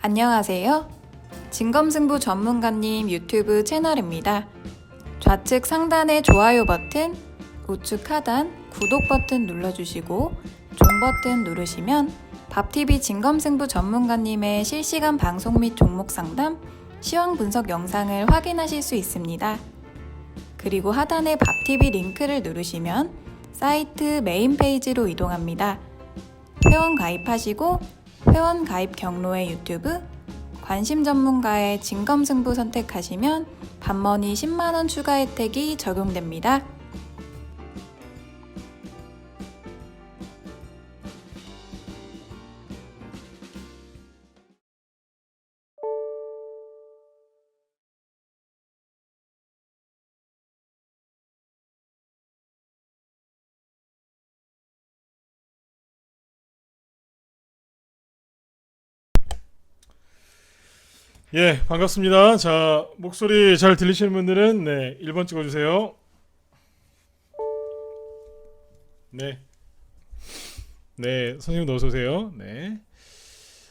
안녕하세요. 진검승부 전문가님 유튜브 채널입니다. 좌측 상단의 좋아요 버튼, 우측 하단 구독 버튼 눌러주시고 종 버튼 누르시면 밥TV 진검승부 전문가님의 실시간 방송 및 종목 상담, 시황 분석 영상을 확인하실 수 있습니다. 그리고 하단의 밥TV 링크를 누르시면 사이트 메인 페이지로 이동합니다. 회원 가입하시고 회원 가입 경로의 유튜브, 관심 전문가의 진검승부 선택하시면 밥머니 10만원 추가 혜택이 적용됩니다. 예, 반갑습니다. 자, 목소리 잘 들리시는 분들은 1번 찍어주세요. 네, 선생님 어서 오세요. 네.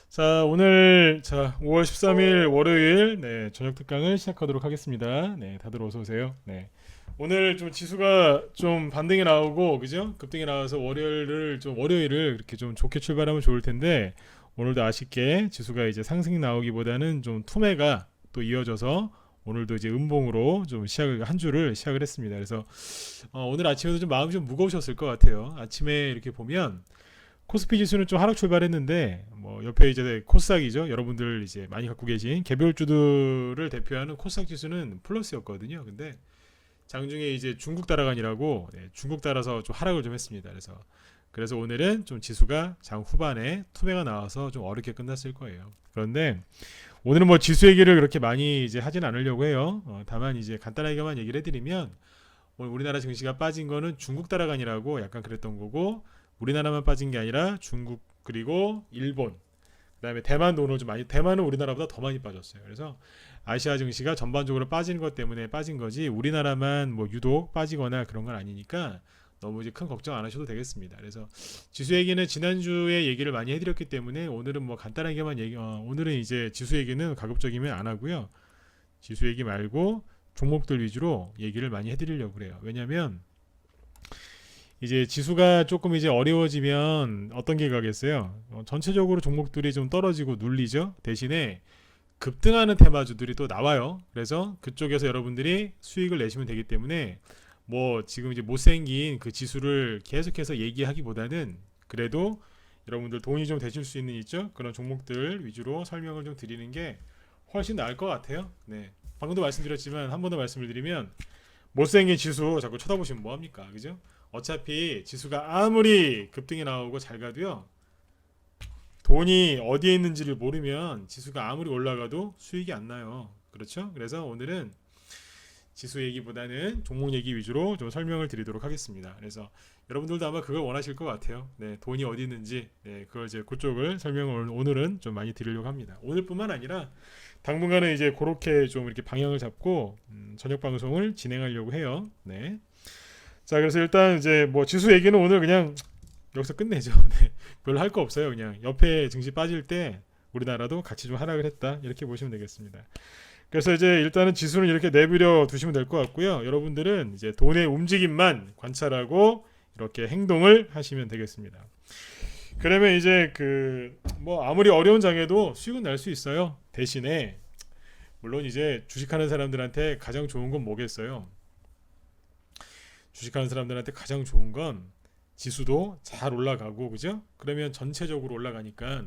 자, 오늘 5월 13일 월요일 저녁 특강을 시작하도록 하겠습니다. 네, 다들 어서 오세요. 네. 오늘 좀 지수가 좀 반등이 나오고 그죠? 급등이 나와서 월요일을 이렇게 좀 좋게 출발하면 좋을 텐데 오늘도 아쉽게 지수가 이제 상승이 나오기보다는 좀 투매가 또 이어져서 오늘도 이제 음봉으로 좀 한 주를 시작을 했습니다. 그래서 오늘 아침에도 좀 마음이 좀 무거우셨을 것 같아요. 아침에 이렇게 보면 코스피 지수는 좀 하락 출발했는데 뭐 옆에 이제 코스닥이죠. 여러분들 이제 많이 갖고 계신 개별주들을 대표하는 코스닥 지수는 플러스였거든요. 근데 장중에 이제 중국 따라간이라고 중국 따라서 좀 하락을 좀 했습니다. 그래서 오늘은 좀 지수가 장 후반에 투매가 나와서 좀 어렵게 끝났을 거예요. 그런데 오늘은 뭐 지수 얘기를 그렇게 많이 이제 하진 않으려고 해요. 다만 이제 간단하게만 얘기를 해드리면 오늘 우리나라 증시가 빠진 거는 중국 따라간이라고 약간 그랬던 거고 우리나라만 빠진 게 아니라 중국 그리고 일본 그다음에 대만도 오늘 좀 많이 대만은 우리나라보다 더 많이 빠졌어요. 그래서 아시아 증시가 전반적으로 빠진 것 때문에 빠진 거지 우리나라만 뭐 유독 빠지거나 그런 건 아니니까 너무 이제 큰 걱정 안 하셔도 되겠습니다. 그래서 지수 얘기는 지난주에 얘기를 많이 해드렸기 때문에 오늘은 뭐 간단하게만 오늘은 이제 지수 얘기는 가급적이면 안 하고요. 지수 얘기 말고 종목들 위주로 얘기를 많이 해드리려고 그래요. 왜냐하면 이제 지수가 조금 이제 어려워지면 어떤 게 가겠어요? 전체적으로 종목들이 좀 떨어지고 눌리죠. 대신에 급등하는 테마주들이 또 나와요. 그래서 그쪽에서 여러분들이 수익을 내시면 되기 때문에 뭐 지금 이제 못생긴 그 지수를 계속해서 얘기하기보다는 그래도 여러분들 돈이 좀 되실 수 있는 있죠? 그런 종목들 위주로 설명을 좀 드리는 게 훨씬 나을 것 같아요. 네. 방금도 말씀드렸지만 한 번 더 말씀을 드리면 못생긴 지수 자꾸 쳐다보시면 뭐합니까? 그죠? 어차피 지수가 아무리 급등이 나오고 잘 가도요. 돈이 어디에 있는지를 모르면 지수가 아무리 올라가도 수익이 안 나요. 그렇죠? 그래서 오늘은 지수 얘기보다는 종목 얘기 위주로 좀 설명을 드리도록 하겠습니다. 그래서 여러분들도 아마 그걸 원하실 것 같아요. 네, 돈이 어디 있는지 그걸 이제 그쪽을 설명을 오늘은 좀 많이 드리려고 합니다. 오늘뿐만 아니라 당분간은 이제 그렇게 좀 이렇게 방향을 잡고 저녁 방송을 진행하려고 해요. 네. 자, 그래서 일단 이제 뭐 지수 얘기는 오늘 그냥 여기서 끝내죠. 네. 별로 할 거 없어요. 그냥 옆에 증시 빠질 때 우리나라도 같이 좀 하락을 했다 이렇게 보시면 되겠습니다. 그래서 이제 일단은 지수는 이렇게 내버려 두시면 될 것 같고요. 여러분들은 이제 돈의 움직임만 관찰하고 이렇게 행동을 하시면 되겠습니다. 그러면 이제 그 뭐 아무리 어려운 장에도 수익은 날 수 있어요. 대신에 물론 이제 주식하는 사람들한테 가장 좋은 건 뭐겠어요? 주식하는 사람들한테 가장 좋은 건 지수도 잘 올라가고 그죠? 그러면 전체적으로 올라가니까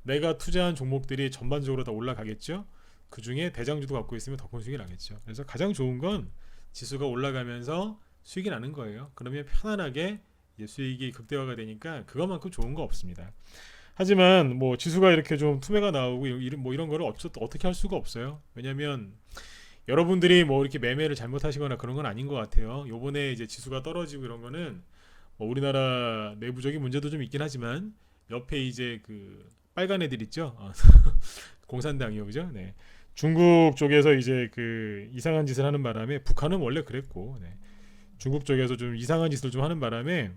내가 투자한 종목들이 전반적으로 다 올라가겠죠? 그 중에 대장주도 갖고 있으면 더 큰 수익이 나겠죠. 그래서 가장 좋은 건 지수가 올라가면서 수익이 나는 거예요. 그러면 편안하게 이제 수익이 극대화가 되니까 그것만큼 좋은 거 없습니다. 하지만 뭐 지수가 이렇게 좀 투매가 나오고 이런 거를 어떻게 할 수가 없어요. 왜냐면 여러분들이 뭐 이렇게 매매를 잘못하시거나 그런 건 아닌 것 같아요. 요번에 이제 지수가 떨어지고 이런 거는 뭐 우리나라 내부적인 문제도 좀 있긴 하지만 옆에 이제 그 빨간 애들 있죠. 공산당이요, 그죠? 네. 중국 쪽에서 이제 그 이상한 짓을 하는 바람에 북한은 원래 그랬고 중국 쪽에서 좀 이상한 짓을 좀 하는 바람에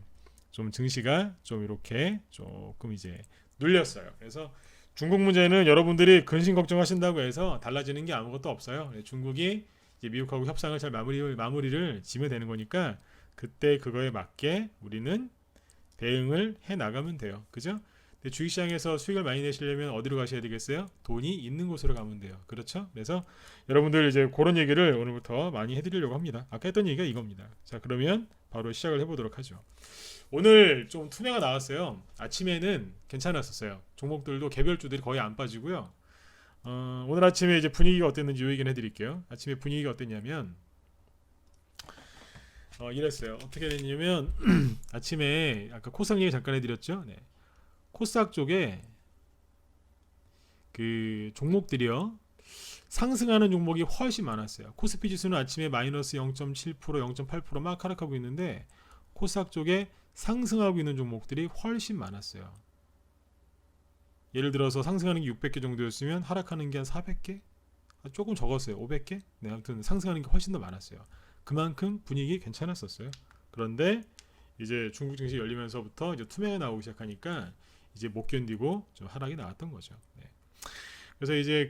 좀 증시가 좀 이렇게 조금 이제 눌렸어요. 그래서 중국 문제는 여러분들이 근심 걱정하신다고 해서 달라지는 게 아무것도 없어요. 중국이 이제 미국하고 협상을 잘 마무리를 지면 되는 거니까 그때 그거에 맞게 우리는 대응을 해 나가면 돼요. 그죠? 근데 주식시장에서 수익을 많이 내시려면 어디로 가셔야 되겠어요? 돈이 있는 곳으로 가면 돼요. 그렇죠? 그래서 여러분들 이제 그런 얘기를 오늘부터 많이 해드리려고 합니다. 아까 했던 얘기가 이겁니다. 자, 그러면 바로 시작을 해보도록 하죠. 오늘 좀 투매가 나왔어요. 아침에는 괜찮았었어요. 종목들도 개별주들이 거의 안 빠지고요. 오늘 아침에 이제 분위기가 어땠는지 요 얘기는 해드릴게요. 아침에 분위기가 어땠냐면 이랬어요. 어떻게 됐냐면 아침에 아까 코스닥 얘기 잠깐 해드렸죠. 네. 코스닥 쪽에 그 종목들이요. 상승하는 종목이 훨씬 많았어요. 코스피 지수는 아침에 마이너스 0.7%, 0.8%막 하락하고 있는데 코스닥 쪽에 상승하고 있는 종목들이 훨씬 많았어요. 예를 들어서 상승하는 게 600개 정도였으면 하락하는 게 한 400개? 조금 적었어요. 500개? 네, 아무튼 상승하는 게 훨씬 더 많았어요. 그만큼 분위기 괜찮았었어요. 그런데 이제 중국 증시 열리면서부터 이제 투매가 나오기 시작하니까 이제 못 견디고 좀 하락이 나왔던 거죠. 네. 그래서 이제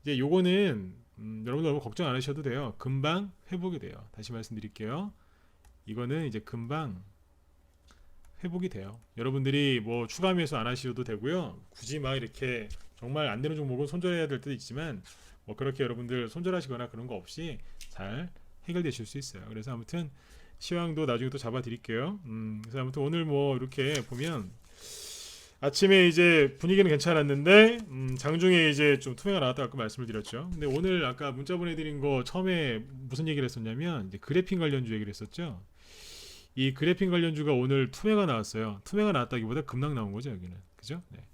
이제 요거는 여러분 너무 걱정 안 하셔도 돼요. 금방 회복이 돼요. 다시 말씀드릴게요. 이거는 이제 금방 회복이 돼요. 여러분들이 뭐 추가 매수 안 하셔도 되고요. 굳이 막 이렇게 정말 안 되는 종목은 손절해야 될 때도 있지만 뭐 그렇게 여러분들 손절하시거나 그런 거 없이 잘 해결되실 수 있어요. 그래서 아무튼 시황도 나중에 또 잡아 드릴게요. 그래서 아무튼 오늘 뭐 이렇게 보면 아침에 이제 분위기는 괜찮았는데 장중에 이제 좀 투매가 나왔다고 아까 말씀을 드렸죠. 근데 오늘 아까 문자 보내드린 거 처음에 무슨 얘기를 했었냐면 이제 그래핀 관련주 얘기를 했었죠. 이 그래핀 관련주가 오늘 투매가 나왔어요. 투매가 나왔다기보다 급락 나온 거죠 여기는. 그죠? 네.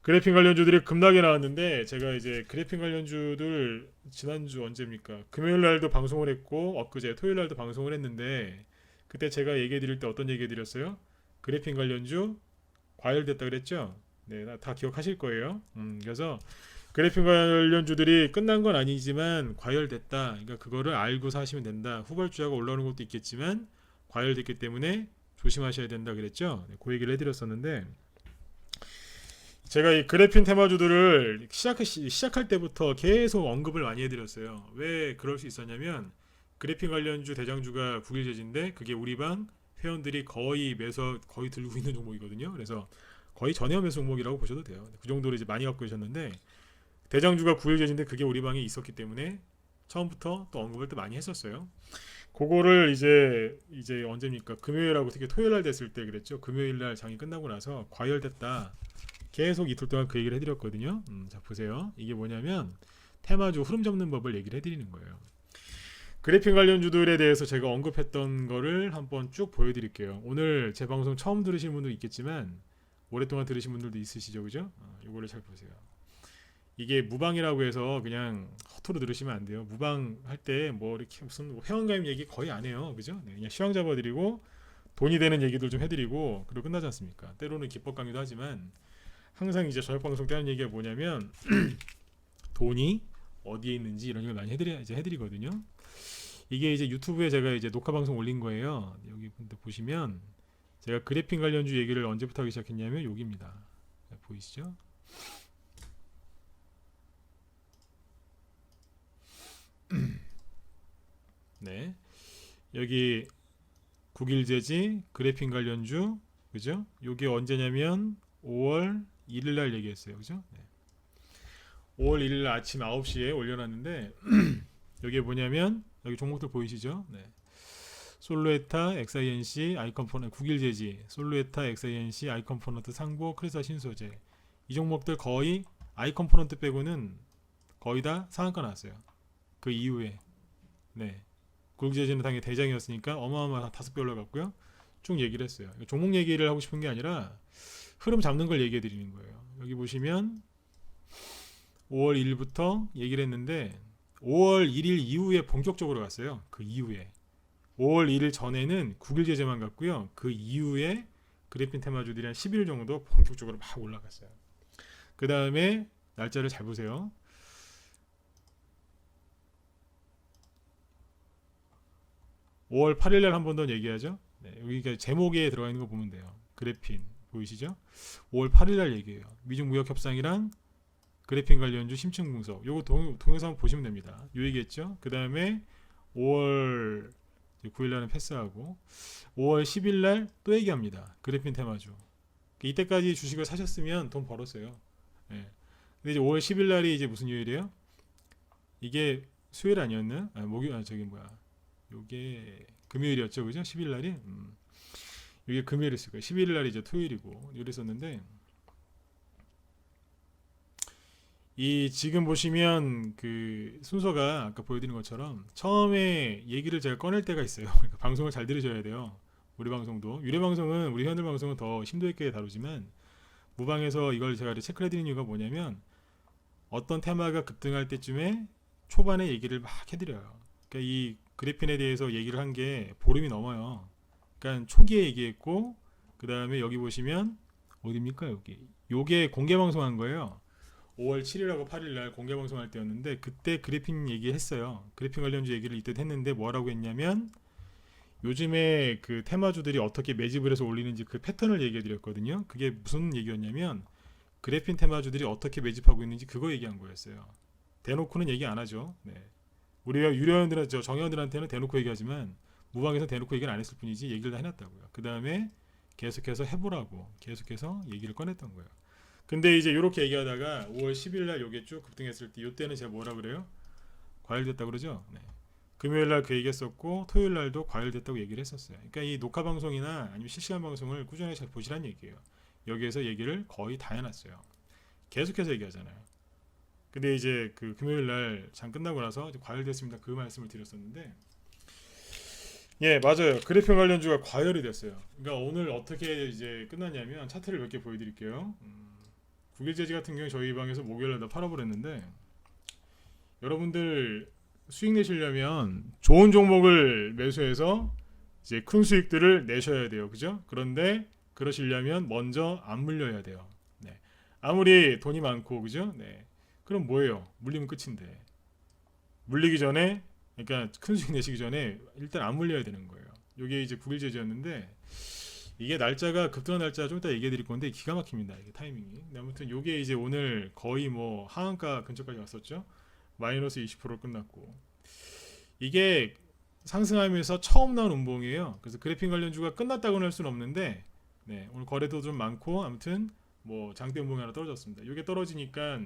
그래핀 관련주들이 급락이 나왔는데 제가 이제 그래핀 관련주들 지난주 언제입니까? 금요일 날도 방송을 했고 엊그제 토요일 날도 방송을 했는데 그때 제가 얘기해 드릴 때 어떤 얘기해 드렸어요? 그래핀 관련주 과열됐다 그랬죠? 네, 다 기억하실 거예요. 그래서 그래핀 관련주들이 끝난 건 아니지만 과열됐다. 그러니까 그거를 알고 사시면 된다. 후발주자가 올라오는 것도 있겠지만 과열됐기 때문에 조심하셔야 된다 그랬죠? 네, 그 얘기를 해드렸었는데 제가 이 그래핀 테마주들을 시작할 때부터 계속 언급을 많이 해드렸어요. 왜 그럴 수 있었냐면 그래핀 관련주 대장주가 국일제지인데 그게 우리방 회원들이 거의 거의 들고 있는 종목이거든요. 그래서 거의 전혀 매수 종목이라고 보셔도 돼요. 그 정도로 이제 많이 갖고 계셨는데 대장주가 국일제지인데 그게 우리 방에 있었기 때문에 처음부터 또 언급을 또 많이 했었어요. 그거를 이제 언제입니까? 금요일하고 특히 토요일 날 됐을 때 그랬죠. 금요일 날 장이 끝나고 나서 과열됐다. 계속 이틀 동안 그 얘기를 해드렸거든요. 자 보세요. 이게 뭐냐면 테마주 흐름 잡는 법을 얘기를 해드리는 거예요. 그래핀 관련주들에 대해서 제가 언급했던 거를 한번 쭉 보여드릴게요. 오늘 제 방송 처음 들으신 분도 있겠지만 오랫동안 들으신 분들도 있으시죠, 그죠? 이거를 잘 보세요. 이게 무방이라고 해서 그냥 허투루 들으시면 안 돼요. 무방 할 때 뭐 이렇게 무슨 회원가입 얘기 거의 안 해요, 그죠? 네, 그냥 시황 잡아드리고 돈이 되는 얘기들 좀 해드리고 그리고 끝나지 않습니까? 때로는 기법 강의도 하지만 항상 이제 저녁 방송 때 하는 얘기가 뭐냐면 돈이 어디에 있는지 이런 걸 많이 해드리거든요. 이게 이제 유튜브에 제가 이제 녹화 방송 올린 거예요. 여기 보시면 제가 그래핀 관련주 얘기를 언제부터 하기 시작했냐면 여기입니다. 보이시죠? 네, 여기 국일제지 그래핀 관련주 그죠? 여기 언제냐면 5월 1일 날 얘기했어요. 그죠? 네. 5월 1일 아침 9시에 올려놨는데 여기에 뭐냐면 여기 종목들 보이시죠? 네. 솔루에타, XINC, 아이컴포넌트, 국일제지, 솔루에타, XINC, 아이컴포넌트, 상보, 크리사 신소재 이 종목들 거의 아이컴포넌트 빼고는 거의 다 상한가 나왔어요. 그 이후에 네. 국일제지는 당연히 대장이었으니까 어마어마한 5배 올라갔고요. 쭉 얘기를 했어요. 종목 얘기를 하고 싶은 게 아니라 흐름 잡는 걸 얘기해 드리는 거예요. 여기 보시면 5월 1일부터 얘기를 했는데 5월 1일 이후에 본격적으로 갔어요. 그 이후에 5월 1일 전에는 국일제재만 갔고요. 그 이후에 그래핀 테마주들이 한 11일 정도 본격적으로 막 올라갔어요. 그 다음에 날짜를 잘 보세요. 5월 8일 날 한 번 더 얘기하죠. 네, 여기 제목에 들어가 있는 거 보면 돼요. 그래핀 보이시죠? 5월 8일 날 얘기예요. 미중 무역 협상이랑 그래핀 관련주 심층 분석. 요거 동영상 보시면 됩니다. 요 얘기했죠. 그 다음에 5월 9일 날은 패스하고 5월 10일 날 또 얘기합니다. 그래핀 테마주. 이때까지 주식을 사셨으면 돈 벌었어요. 예. 근데 이제 5월 10일 날이 이제 무슨 요일이에요? 이게 수요일 아니었나? 저기 뭐야? 요게 금요일이었죠, 그죠? 10일 날이. 이게 금요일이었을 거예요. 11일 날이 이제 토요일이고 이랬었는데 이 지금 보시면 그 순서가 아까 보여드린 것처럼 처음에 얘기를 제가 꺼낼 때가 있어요. 그러니까 방송을 잘 들으셔야 돼요. 우리 방송도 유료 방송은 우리 현들 방송은 더 심도 있게 다루지만 무방에서 이걸 제가 체크해드리는 이유가 뭐냐면 어떤 테마가 급등할 때쯤에 초반에 얘기를 막 해드려요. 그러니까 이 그래핀에 대해서 얘기를 한 게 보름이 넘어요. 그러니까 초기에 얘기했고 그 다음에 여기 보시면 어디입니까 여기 요게 공개 방송한 거예요. 5월 7일하고 8일날 공개 방송할 때였는데 그때 그래핀 얘기했어요. 그래핀 관련주 얘기를 이때 했는데 뭐라고 했냐면 요즘에 그 테마주들이 어떻게 매집을 해서 올리는지 그 패턴을 얘기해 드렸거든요. 그게 무슨 얘기였냐면 그래핀 테마주들이 어떻게 매집하고 있는지 그거 얘기한 거였어요. 대놓고는 얘기 안 하죠. 네. 우리가 유료원들 정회원들한테는 대놓고 얘기하지만 무방에서 대놓고 얘기를 안 했을 뿐이지 얘기를 다 해놨다고요. 그 다음에 계속해서 해보라고 계속해서 얘기를 꺼냈던 거예요. 근데 이제 이렇게 얘기하다가 5월 10일 날 요게 쭉 급등했을 때 이때는 제가 뭐라 그래요? 과열됐다 그러죠. 네. 금요일 날 그 얘기했었고 토요일 날도 과열됐다고 얘기를 했었어요. 그러니까 이 녹화 방송이나 아니면 실시간 방송을 꾸준히 잘 보시란 얘기예요. 여기에서 얘기를 거의 다 해놨어요. 계속해서 얘기하잖아요. 근데 이제 그 금요일 날 장 끝나고 나서 이제 과열됐습니다. 그 말씀을 드렸었는데 예 맞아요. 그래핀 관련주가 과열이 됐어요. 그러니까 오늘 어떻게 이제 끝났냐면 차트를 몇 개 보여드릴게요. 국일제지 같은 경우 저희 방에서 목요일날 다 팔아버렸는데 여러분들 수익 내시려면 좋은 종목을 매수해서 이제 큰 수익들을 내셔야 돼요. 그죠? 그런데 그러시려면 먼저 안 물려야 돼요. 네. 아무리 돈이 많고 그죠? 네. 그럼 뭐예요? 물리면 끝인데. 물리기 전에 그러니까 큰 수익 내시기 전에 일단 안 물려야 되는 거예요. 이게 이제 9일 제지였는데 이게 날짜가 급등한 날짜 좀 이따 얘기해 드릴 건데 기가 막힙니다. 이게 타이밍이. 아무튼 이게 이제 오늘 거의 뭐 하한가 근처까지 왔었죠. 마이너스 20% 끝났고 이게 상승하면서 처음 나온 운봉이에요. 그래서 그래핀 관련주가 끝났다고는 할 수는 없는데 네, 오늘 거래도 좀 많고 아무튼 뭐 장대 운봉이 하나 떨어졌습니다. 이게 떨어지니까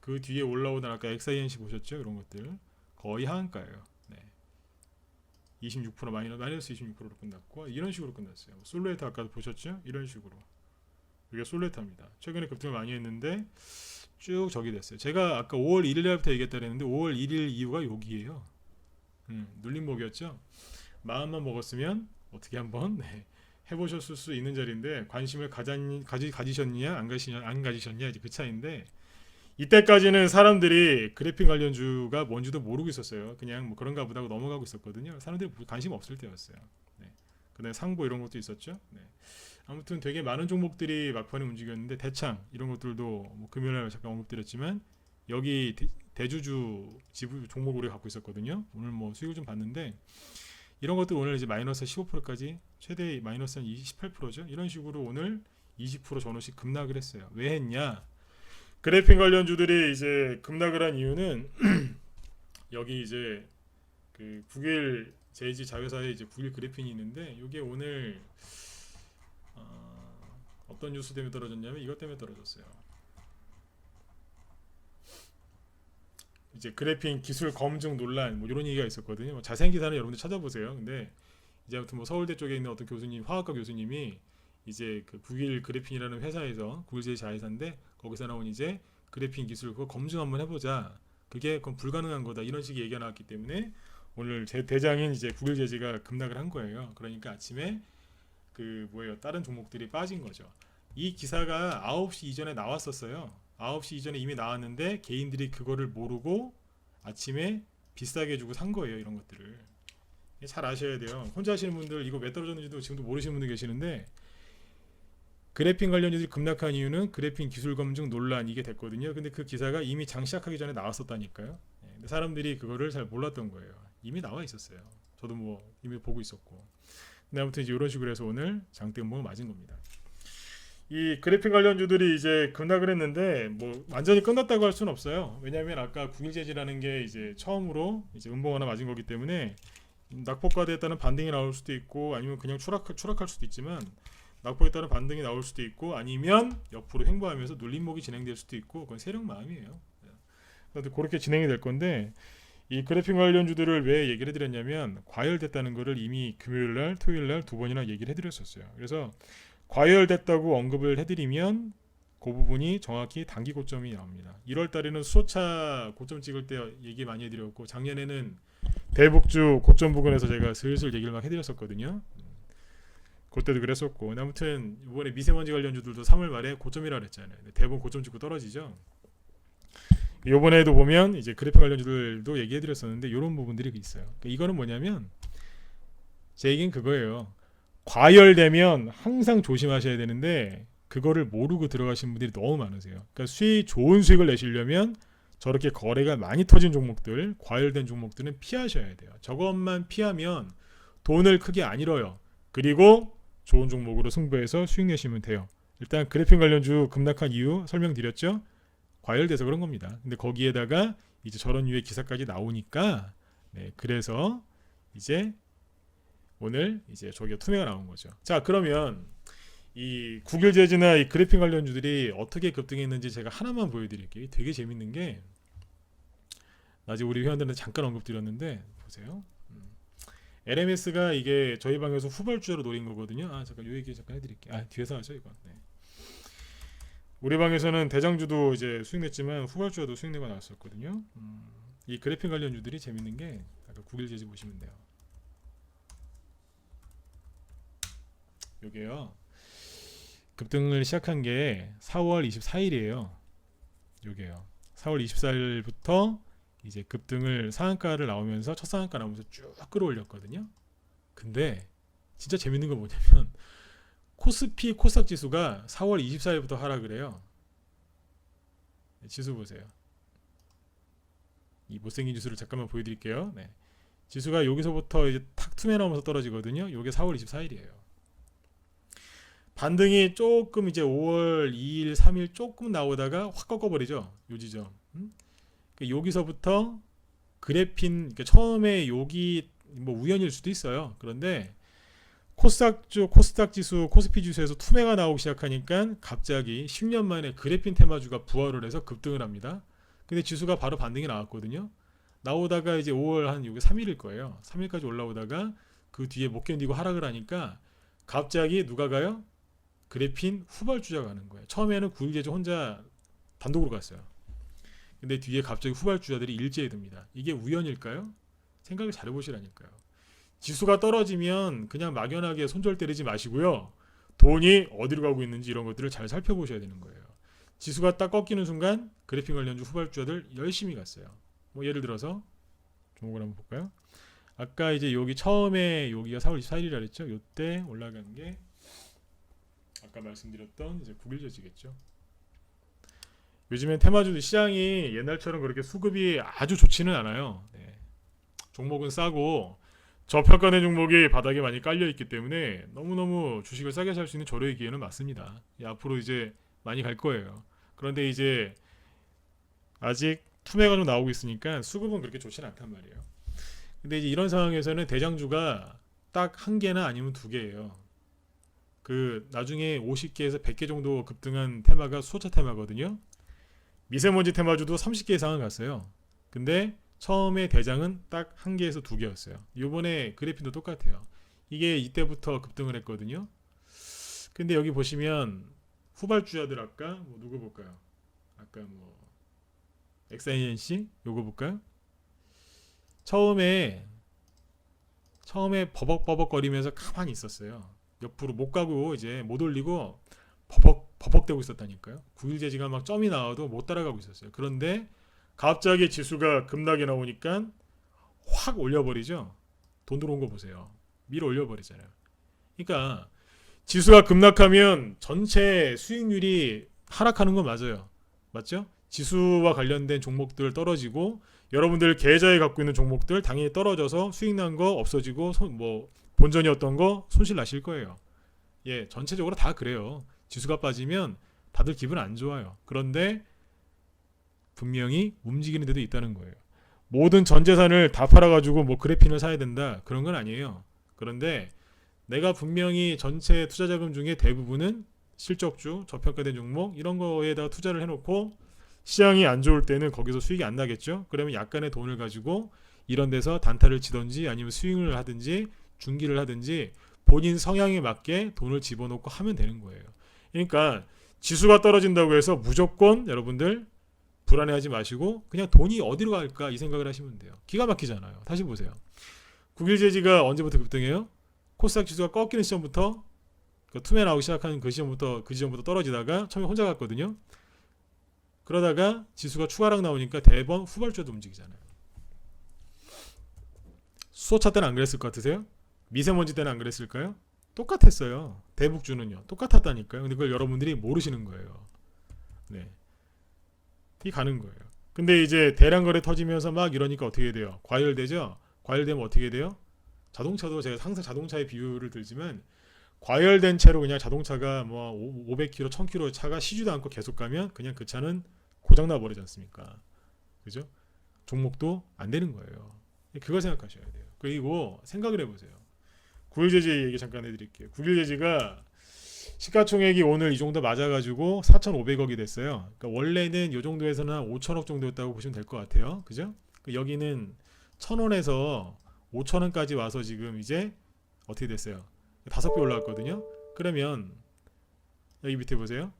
그 뒤에 올라오던 아까 XINC 보셨죠? 이런 것들 거의 하한가예요. 네. 26% 마이너스 26%로 끝났고 이런 식으로 끝났어요. 솔레타 아까도 보셨죠? 이런 식으로 이게 솔레타입니다. 최근에 급등을 많이 했는데 쭉 저기 됐어요. 제가 아까 5월 1일 날부터 얘기했다 그랬는데 5월 1일 이후가 여기에요. 눌림목이었죠. 마음만 먹었으면 어떻게 한번 네, 해보셨을 수 있는 자리인데 관심을 가지셨냐 안 가지셨냐 이제 그 차이인데 이때까지는 사람들이 그래핀 관련주가 뭔지도 모르고 있었어요. 그냥 뭐 그런가 보다 하고 넘어가고 있었거든요. 사람들이 관심 없을 때였어요. 네. 그다음에 상보 이런 것도 있었죠. 네. 아무튼 되게 많은 종목들이 막판에 움직였는데 대창 이런 것들도 뭐 금요일날 잠깐 언급드렸지만 여기 대주주 지분 종목 우리가 갖고 있었거든요. 오늘 뭐 수익을 좀 봤는데 이런 것들 오늘 이제 마이너스 15%까지 최대 마이너스 한 28%죠. 이런 식으로 오늘 20% 전후씩 급락을 했어요. 왜 했냐? 그래핀 관련주들이 이제 급락을 한 이유는 여기 이제 그 국일 제이지 자회사에 이제 국일 그래핀이 있는데 이게 오늘 어떤 뉴스 때문에 떨어졌냐면 이것 때문에 떨어졌어요. 이제 그래핀 기술 검증 논란 뭐 이런 얘기가 있었거든요. 뭐 자세한 기사는 여러분들 찾아보세요. 근데 이제 아무튼 뭐 서울대 쪽에 있는 어떤 교수님, 화학과 교수님이 이제 그 국일 그래핀이라는 회사에서 국일 제이 자회사인데 거기서 나온 이제 그래핀 기술 그거 검증 한번 해보자. 그건 불가능한 거다. 이런 식의 얘기가 나왔기 때문에 오늘 제 대장인 이제 국일 제지가 급락을 한 거예요. 그러니까 아침에 그 뭐예요? 다른 종목들이 빠진 거죠. 이 기사가 9시 이전에 나왔었어요. 9시 이전에 이미 나왔는데 개인들이 그거를 모르고 아침에 비싸게 주고 산 거예요. 이런 것들을 잘 아셔야 돼요. 혼자 하시는 분들 이거 왜 떨어졌는지도 지금도 모르시는 분들 계시는데 그래핀 관련주들이 급락한 이유는 그래핀 기술 검증 논란 이게 됐거든요. 근데 그 기사가 이미 장 시작하기 전에 나왔었다니까요. 근데 사람들이 그거를 잘 몰랐던 거예요. 이미 나와 있었어요. 저도 뭐 이미 보고 있었고. 근데 아무튼 이제 이런 식으로 해서 오늘 장대 음봉을 맞은 겁니다. 이 그래픽 관련주들이 이제 급락을 했는데 뭐 완전히 끝났다고 할 수는 없어요. 왜냐하면 아까 국일제지라는 게 이제 처음으로 이제 음봉 하나 맞은 거기 때문에 낙폭과대에 따른 반등이 나올 수도 있고 아니면 그냥 추락할 수도 있지만 낙폭에 따른 반등이 나올 수도 있고 아니면 옆으로 횡보하면서 눌림목이 진행될 수도 있고 그건 세력 마음이에요. 그런데 그렇게 진행이 될 건데 이 그래픽 관련주들을 왜 얘기를 해드렸냐면 과열됐다는 거를 이미 금요일날 토요일날 두 번이나 얘기를 해드렸었어요. 그래서 과열됐다고 언급을 해드리면 그 부분이 정확히 단기 고점이 나옵니다. 1월 달에는 수소차 고점 찍을 때 얘기 많이 해드렸고 작년에는 대북주 고점 부근에서 제가 슬슬 얘기를 막 해드렸었거든요. 그때도 그랬었고 아무튼 이번에 미세먼지 관련주들도 3월 말에 고점이라 그랬잖아요. 대부분 고점 찍고 떨어지죠. 이번에도 보면 이제 그래픽 관련주들도 얘기해드렸었는데 이런 부분들이 있어요. 그러니까 이거는 뭐냐면 제 얘기는 그거예요. 과열되면 항상 조심하셔야 되는데 그거를 모르고 들어가신 분들이 너무 많으세요. 그러니까 좋은 수익을 내시려면 저렇게 거래가 많이 터진 종목들, 과열된 종목들은 피하셔야 돼요. 저것만 피하면 돈을 크게 안 잃어요. 그리고 좋은 종목으로 승부해서 수익 내시면 돼요. 일단 그래픽 관련주 급락한 이유 설명드렸죠. 과열돼서 그런 겁니다. 근데 거기에다가 이제 저런 유의 기사까지 나오니까 네, 그래서 이제 오늘 이제 저기가 투매가 나온 거죠. 자, 그러면 이 국일제지나 이 그래픽 관련주들이 어떻게 급등했는지 제가 하나만 보여드릴게요. 되게 재밌는 게 아직 우리 회원들한테 잠깐 언급드렸는데 보세요. LMS가 이게 저희 방에서 후발주로 노린 거거든요. 잠깐 요 얘기 잠깐 해드릴게요. 뒤에서 하죠 이거. 네. 우리 방에서는 대장주도 이제 수익 냈지만 후발주도 수익 내고 나왔었거든요. 이 그래픽 관련주들이 재밌는 게 아까 국일제지 보시면 돼요. 요게요. 급등을 시작한 게 4월 24일이에요. 요게요. 4월 24일부터 이제 급등을 상한가를 나오면서 첫 상한가 나오면서 쭉 끌어올렸거든요. 근데 진짜 재밌는 건 뭐냐면 코스피 코스닥 지수가 4월 24일부터 하락을 해요. 지수 보세요. 이 못생긴 지수를 잠깐만 보여드릴게요. 네. 지수가 여기서부터 이제 탁 tum에 나오면서 떨어지거든요. 요게 4월 24일이에요. 반등이 조금 이제 5월 2일, 3일 조금 나오다가 확 꺾어버리죠. 요 지점. 여기서부터 그래핀, 그러니까 처음에 여기 뭐 우연일 수도 있어요. 그런데 코스닥 지수, 코스피 지수에서 투매가 나오기 시작하니까 갑자기 10년 만에 그래핀 테마주가 부활을 해서 급등을 합니다. 근데 지수가 바로 반등이 나왔거든요. 나오다가 이제 5월 한 요게 3일일 거예요. 3일까지 올라오다가 그 뒤에 못 견디고 하락을 하니까 갑자기 누가 가요? 그래핀 후발주자가 가는 거예요. 처음에는 구일제주 혼자 단독으로 갔어요. 근데 뒤에 갑자기 후발주자들이 일제히 듭니다. 이게 우연일까요? 생각을 잘 해보시라니까요. 지수가 떨어지면 그냥 막연하게 손절 때리지 마시고요. 돈이 어디로 가고 있는지 이런 것들을 잘 살펴보셔야 되는 거예요. 지수가 딱 꺾이는 순간 그래픽 관련주 후발주자들 열심히 갔어요. 뭐 예를 들어서 종목을 한번 볼까요? 아까 이제 여기 처음에 여기가 4월 24일이라 그랬죠. 요때 올라간 게 아까 말씀드렸던 이제 국일제지겠죠. 요즘엔 테마주도 시장이 옛날처럼 그렇게 수급이 아주 좋지는 않아요. 네. 종목은 싸고 저평가된 종목이 바닥에 많이 깔려 있기 때문에 너무너무 주식을 싸게 살 수 있는 절호의 기회는 맞습니다. 앞으로 이제 많이 갈 거예요. 그런데 이제 아직 투매가 좀 나오고 있으니까 수급은 그렇게 좋지는 않단 말이에요. 근데 이제 이런 상황에서는 대장주가 딱 한 개나 아니면 두 개예요. 그 나중에 50개에서 100개 정도 급등한 테마가 수소차 테마거든요. 미세먼지 테마주도 30개 이상은 갔어요. 근데 처음에 대장은 딱 한 개에서 두 개였어요. 이번에 그래핀도 똑같아요. 이게 이때부터 급등을 했거든요. 근데 여기 보시면 후발주자들 아까 뭐 누구 볼까요? 아까 뭐 XINC 요거 볼까요? 처음에 버벅버벅거리면서 가만히 있었어요. 옆으로 못 가고 이제 못 올리고 버벅대고 있었다니까요. 구일제지가 막 점이 나와도 못 따라가고 있었어요. 그런데 갑자기 지수가 급락이 나오니까 확 올려버리죠. 돈 들어온 거 보세요. 밀어 올려버리잖아요. 그러니까 지수가 급락하면 전체 수익률이 하락하는 건 맞아요. 맞죠? 지수와 관련된 종목들 떨어지고 여러분들 계좌에 갖고 있는 종목들 당연히 떨어져서 수익 난 거 없어지고 뭐 본전이었던 거 손실 나실 거예요. 예, 전체적으로 다 그래요. 지수가 빠지면 다들 기분 안 좋아요. 그런데 분명히 움직이는 데도 있다는 거예요. 모든 전 재산을 다 팔아가지고 뭐 그래핀을 사야 된다 그런 건 아니에요. 그런데 내가 분명히 전체 투자 자금 중에 대부분은 실적주, 저평가된 종목 이런 거에다가 투자를 해놓고 시장이 안 좋을 때는 거기서 수익이 안 나겠죠. 그러면 약간의 돈을 가지고 이런 데서 단타를 치든지 아니면 스윙을 하든지 중기를 하든지 본인 성향에 맞게 돈을 집어넣고 하면 되는 거예요. 그러니까 지수가 떨어진다고 해서 무조건 여러분들 불안해하지 마시고 그냥 돈이 어디로 갈까 이 생각을 하시면 돼요. 기가 막히잖아요. 다시 보세요. 국일제지가 언제부터 급등해요? 코스닥 지수가 꺾이는 시점부터 투매 나오기 시작하는 그 지점부터 떨어지다가 처음에 혼자 갔거든요. 그러다가 지수가 추가락 나오니까 대번 후발주도 움직이잖아요. 수소차 때는 안 그랬을 것 같으세요? 미세먼지 때는 안 그랬을까요? 똑같았어요. 대북주는요. 똑같았다니까요. 근데 그걸 여러분들이 모르시는 거예요. 네. 이 가는 거예요. 근데 이제 대량 거래 터지면서 막 이러니까 어떻게 돼요? 과열되죠? 과열되면 어떻게 돼요? 자동차도 제가 항상 자동차의 비유를 들지만 과열된 채로 그냥 자동차가 뭐 500km, 1000km 차가 쉬지도 않고 계속 가면 그냥 그 차는 고장나 버리지 않습니까? 그죠? 종목도 안 되는 거예요. 그걸 생각하셔야 돼요. 그리고 생각을 해보세요. 국일제지 얘기 잠깐 해드릴게요. 국일제지가 시가총액이 오늘 이 정도 맞아가지고 4,500억이 됐어요. 그러니까 원래는 이 정도에서는 한 5천억 정도였다고 보시면 될 것 같아요. 그죠? 여기는 1,000원에서 5,000원까지 와서 지금 이제 어떻게 됐어요? 5배 올라왔거든요. 그러면 여기 밑에 보세요.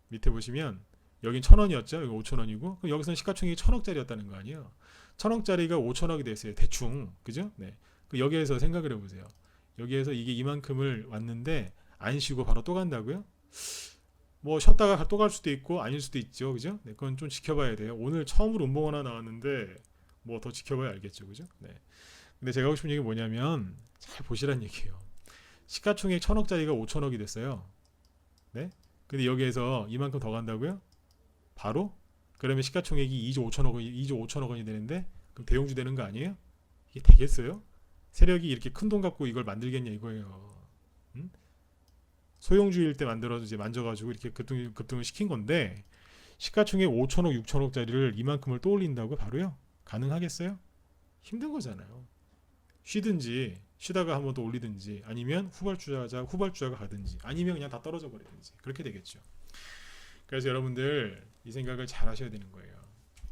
밑에 보시면 여긴 1,000원이었죠. 여기 5,000원이고 그럼 여기서는 시가총액이 1,000억짜리였다는 거 아니에요. 1,000억짜리가 5,000억이 됐어요. 대충. 그죠? 네. 여기에서 생각을 해보세요. 여기에서 이게 이만큼을 왔는데 안 쉬고 바로 또 간다고요? 뭐 쉬었다가 또 갈 수도 있고 아닐 수도 있죠. 그죠? 네, 그건 좀 지켜봐야 돼요. 오늘 처음으로 음봉 하나 나왔는데 뭐 더 지켜봐야 알겠죠. 그죠? 네. 근데 제가 하고 싶은 얘기 뭐냐면 잘 보시란 얘기예요. 시가총액 1,000억짜리가 5,000억이 됐어요. 네? 근데 여기에서 이만큼 더 간다고요? 바로? 그러면 시가총액이 2조 5천억 원이 되는데 그럼 대용주 되는 거 아니에요? 이게 되겠어요? 세력이 이렇게 큰 돈 갖고 이걸 만들겠냐 이거예요. 응? 소용주의일 때 만들어서 이제 만져가지고 이렇게 급등을 시킨 건데 시가총액 5천억 6천억짜리를 이만큼을 또 올린다고 바로요? 가능하겠어요? 힘든 거잖아요. 쉬든지 쉬다가 한번 더 올리든지 아니면 후발주자가 가든지 아니면 그냥 다 떨어져 버리든지 그렇게 되겠죠. 그래서 여러분들 이 생각을 잘 하셔야 되는 거예요.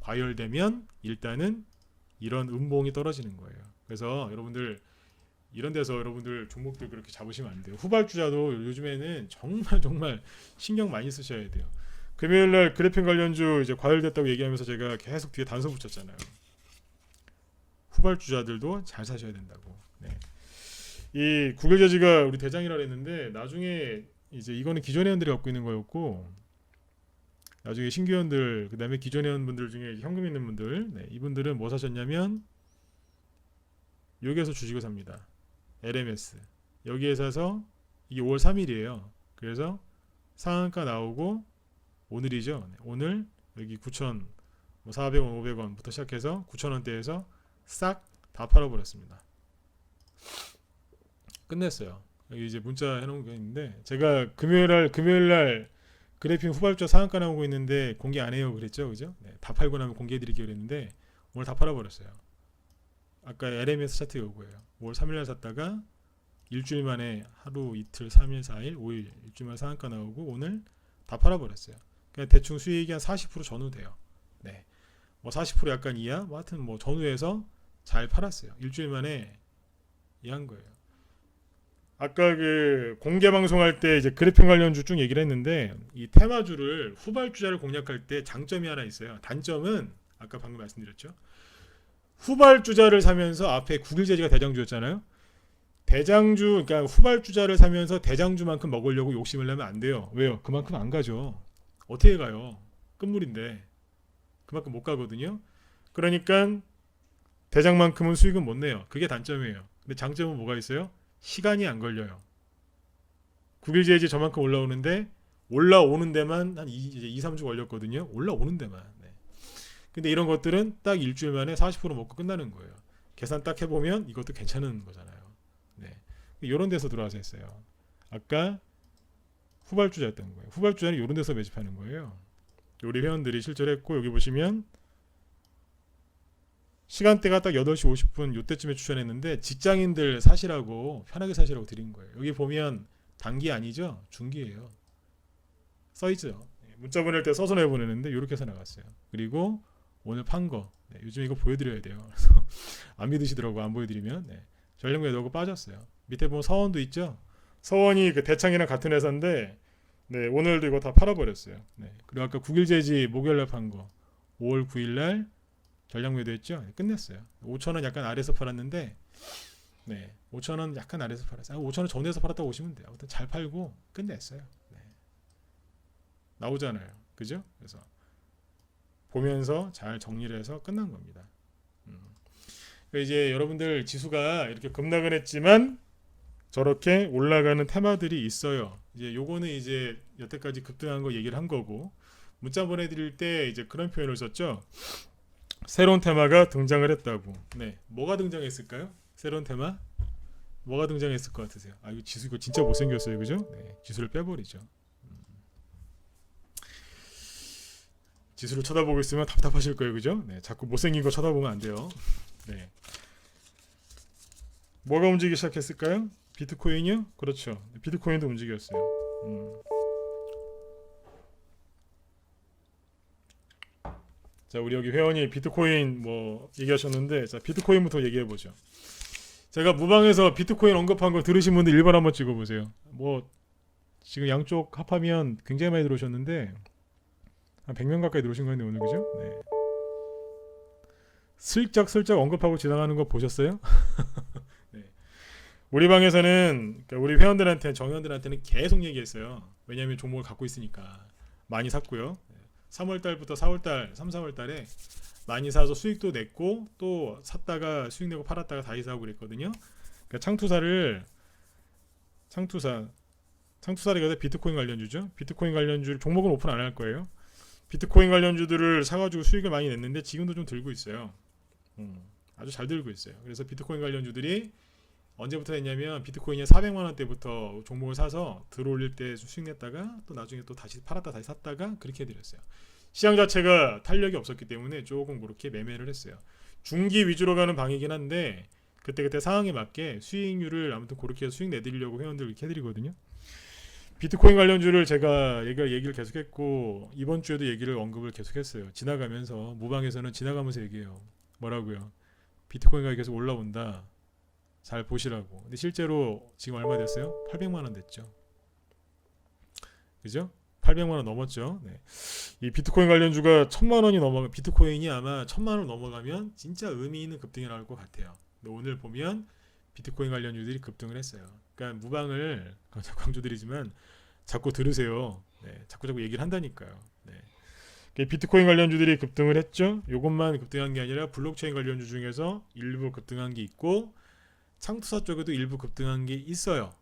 과열되면 일단은 이런 음봉이 떨어지는 거예요. 그래서 여러분들 이런 데서 여러분들 종목들 그렇게 잡으시면 안 돼요. 후발주자도 요즘에는 정말 신경 많이 쓰셔야 돼요. 금요일날 그래핀 관련주 이제 과열됐다고 얘기하면서 제가 계속 뒤에 단서 붙였잖아요. 후발주자들도 잘 사셔야 된다고. 네. 이 국일제지가 우리 대장이라 그랬는데 나중에 이제 이거는 기존 회원들이 갖고 있는 거였고 나중에 신규 회원들 그다음에 기존 회원분들 중에 현금 있는 분들 네, 이분들은 뭐 사셨냐면 여기에서 주식을 삽니다. LMS 여기에 사서 이게 5월 3일이에요. 그래서 상한가 나오고 오늘이죠. 네, 오늘 여기 9,400원, 500원부터 시작해서 9,000원대에서 싹 다 팔아버렸습니다. 끝냈어요. 여기 이제 문자 해놓은 게 있는데 제가 금요일날 그래핀 후발주 상한가 나오고 있는데 공개 안 해요 그랬죠, 그죠? 네, 다 팔고 나면 공개해드리기로 했는데 오늘 다 팔아버렸어요. 아까 LMS 차트 요거예요. 5월 3일날 샀다가 일주일 만에 하루 이틀 3일 4일 5일 일주일 만에 상한가 나오고 오늘 다 팔아버렸어요. 그냥 대충 수익이 한 40% 전후돼요. 네, 뭐 40% 약간 이하, 뭐 하여튼 뭐 전후해서 잘 팔았어요. 일주일 만에 이한 거예요. 아까 그 공개 방송할 때 이제 그래핀 관련주 쭉 얘기를 했는데 이 테마주를 후발주자를 공략할 때 장점이 하나 있어요. 단점은 아까 방금 말씀드렸죠. 후발주자를 사면서 앞에 국일제지가 대장주였잖아요. 대장주 그러니까 후발주자를 사면서 대장주만큼 먹으려고 욕심을 내면 안 돼요. 왜요? 그만큼 안 가죠. 어떻게 가요? 끝물인데 그만큼 못 가거든요. 그러니까 대장만큼은 수익은 못 내요. 그게 단점이에요. 근데 장점은 뭐가 있어요? 시간이 안 걸려요. 국일제지 저만큼 올라오는데 올라오는 데만 한 2-3주 걸렸거든요. 올라오는 데만. 네. 근데 이런 것들은 딱 일주일 만에 40% 먹고 끝나는 거예요. 계산 딱 해보면 이것도 괜찮은 거잖아요. 네. 이런 데서 들어와서 했어요. 아까 후발주자였던 거예요. 후발주자는 이런 데서 매집하는 거예요. 우리 회원들이 실제로 했고, 여기 보시면 시간대가 딱 8시 50분 요때쯤에 추천했는데 직장인들 사시라고 편하게 사시라고 드린 거예요. 여기 보면 단기 아니죠? 중기예요. 써있죠. 문자 보낼 때 써서 내보내는데 이렇게 해서 나갔어요. 그리고 오늘 판 거, 네, 요즘 이거 보여드려야 돼요. 그래서 안 믿으시더라고, 안 보여드리면. 네. 전략매에 넣고 빠졌어요. 밑에 보면 서원도 있죠. 서원이 그 대창이랑 같은 회사인데, 네, 오늘도 이거 다 팔아버렸어요. 네. 그리고 아까 9일제지 목요일날 판 거 5월 9일날 전략 매도했죠. 네, 끝냈어요. 5,000원 약간 아래에서 팔았는데, 네, 5,000원 약간 아래에서 팔았어요. 5,000원 전에서 팔았다고 보시면 돼요. 아무튼 잘 팔고 끝냈어요. 네. 나오잖아요, 그죠? 그래서 보면서 잘 정리를 해서 끝난 겁니다. 이제 여러분들 지수가 이렇게 급락을 했지만 저렇게 올라가는 테마들이 있어요. 이제 요거는 이제 여태까지 급등한 거 얘기를 한 거고, 문자 보내드릴 때 이제 그런 표현을 썼죠. 새로운 테마가 등장을 했다고. 네, 뭐가 등장했을까요? 새로운 테마? 뭐가 등장했을 것 같으세요? 아, 이거 지수 이거 진짜 못생겼어요, 그죠? 네, 지수를 빼버리죠. 지수를 쳐다보고 있으면 답답하실 거예요, 그죠? 네, 자꾸 못생긴 거 쳐다보면 안 돼요. 네. 뭐가 움직이기 시작했을까요? 비트코인이요? 그렇죠. 비트코인도 움직였어요. 자, 우리 여기 회원이 비트코인 뭐 얘기하셨는데, 자, 비트코인부터 얘기해 보죠. 제가 무방에서 비트코인 언급한 거 들으신 분들 1번 한번 찍어 보세요. 뭐 지금 양쪽 합하면 굉장히 많이 들어오셨는데 한 100명 가까이 들어오신 거였네 오늘, 그죠? 네. 슬쩍 언급하고 지나가는 거 보셨어요? 네. 우리 방에서는, 그러니까 우리 회원들한테, 정회원들한테는 계속 얘기했어요. 왜냐하면 종목을 갖고 있으니까 많이 샀고요. 3월달부터 4월달, 3, 4월달에 많이 사서 수익도 냈고, 또 샀다가 수익 내고 팔았다가 다시 사고 그랬거든요. 그러니까 창투사를 이거 비트코인 관련주죠. 비트코인 관련주 종목은 오픈 안 할 거예요. 비트코인 관련주들을 사가지고 수익을 많이 냈는데 지금도 좀 들고 있어요. 아주 잘 들고 있어요. 그래서 비트코인 관련주들이 언제부터 했냐면 비트코인이 400만 원대부터 종목을 사서 들어올릴 때 수익 냈다가 또 나중에 또 다시 팔았다 다시 샀다가 그렇게 해드렸어요. 시장 자체가 탄력이 없었기 때문에 조금 그렇게 매매를 했어요. 중기 위주로 가는 방이긴 한데 그때 상황에 맞게 수익률을 아무튼 그렇게 해서 수익 내드리려고 회원들 이렇게 해드리거든요. 비트코인 관련주를 제가 얘기를 계속했고 이번 주에도 얘기를 언급을 계속했어요. 지나가면서 무방에서는 지나가면서 얘기해요. 뭐라고요? 비트코인가 계속 올라온다. 잘 보시라고. 근데 실제로 지금 얼마 됐어요? 800만 원 됐죠. 그죠? 800만 원 넘었죠. 네. 이 비트코인 관련주가 1000만 원이 넘어가, 비트코인이 아마 1000만 원 넘어가면 진짜 의미 있는 급등이 나올 것 같아요. 근데 오늘 보면 비트코인 관련주들이 급등을 했어요. 그러니까 무방을 강조드리지만 자꾸 들으세요. 네. 자꾸 얘기를 한다니까요. 네. 비트코인 관련주들이 급등을 했죠. 이것만 급등한 게 아니라 블록체인 관련주 중에서 일부 급등한 게 있고 창투사 쪽에도 일부 급등한 게 있어요.